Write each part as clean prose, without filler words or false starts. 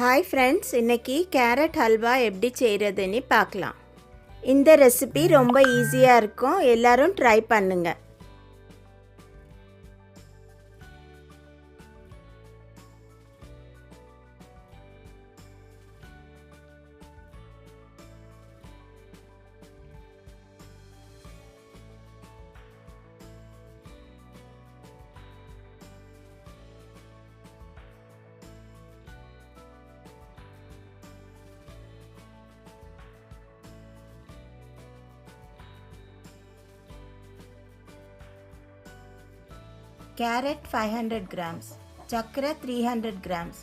Hi friends, இன்னைக்கு carrot halwa எப்படி செய்கிறதுன்னு பார்க்கலாம். இந்த ரெசிபி ரொம்ப ஈஸியாக இருக்கும், எல்லாரும் ட்ரை பண்ணுங்க. Carrot 500 grams, சக்கரை 300 grams,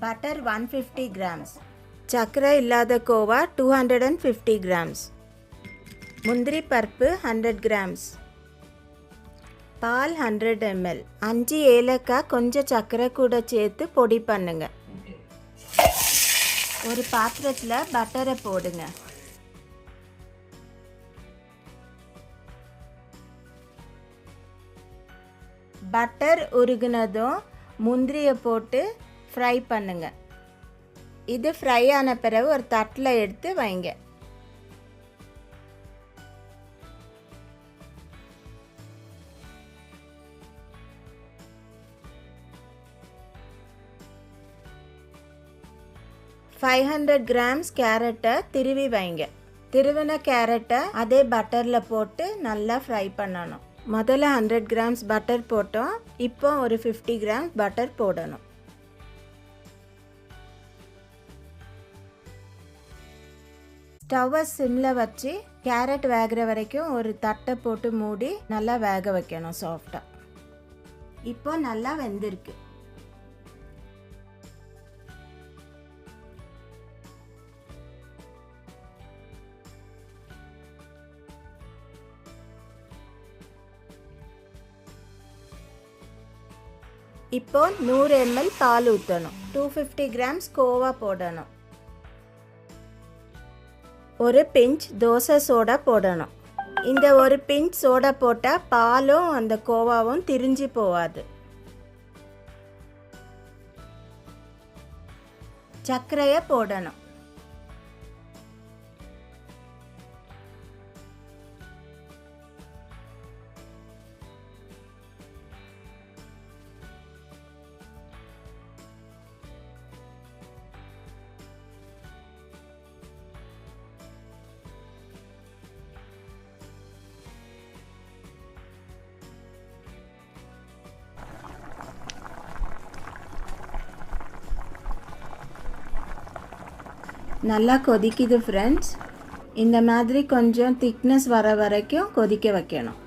butter 150 grams, சக்கரை இல்லாத கோவா 250 grams, முந்திரி பருப்பு 100 grams, பால் 100 ml, 5 ஏலக்காய் கொஞ்சம் சக்கரை கூட சேர்த்து பொடி பண்ணுங்க. ஒரு பாத்திரத்தில் பட்டரை போடுங்க. பட்டர் உருகுனதும் முந்திரியை போட்டு ஃப்ரை பண்ணுங்க. இது ஃப்ரை ஆன பிறகு ஒரு தட்டில் எடுத்து வைங்க. $500 grams கேரட்டை திருவி வைங்க. திருவின கேரட்டை அதே பட்டரில் போட்டு நல்லா ஃப்ரை பண்ணணும். முதல்ல 100 grams பட்டர் போட்டோம், இப்போ ஒரு 50 grams பட்டர் போடணும். ஸ்டவ்வை சிம்மில் வச்சு கேரட் வேகிற வரைக்கும் ஒரு தட்டை போட்டு மூடி நல்லா வேக வைக்கணும் சாஃப்டாக. இப்போ நல்லா வெந்திருக்கு. இப்போ 100 ml பால் ஊற்றணும். 250 grams கோவா போடணும். ஒரு பிஞ்ச் தோசை சோடா போடணும். இந்த ஒரு பிஞ்ச் சோடா போட்டால் பாலும் அந்த கோவாவும் திரிஞ்சு போகாது. சர்க்கரையை போடணும். நல்லா கொதிக்குது ஃப்ரெண்ட்ஸ். இந்த மாதிரி கொஞ்சம் திக்னஸ் வர வரைக்கும் கொதிக்க வைக்கணும்.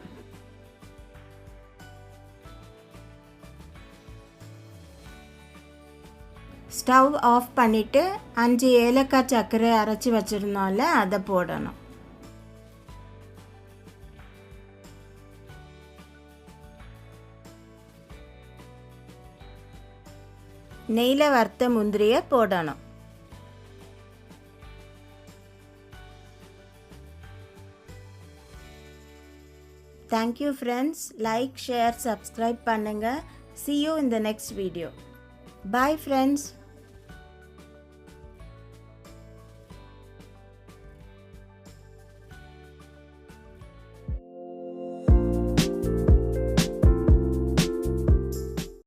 ஸ்டவ் ஆஃப் பண்ணிவிட்டு 5 ஏலக்காய் சர்க்கரை அரைச்சி வச்சுருந்தோம்ல, அதை போடணும். நெய்யில் வறுத்த முந்திரியை போடணும். Thank you friends. Like, share, subscribe பண்ணுங்க. See you in the next video. Bye friends.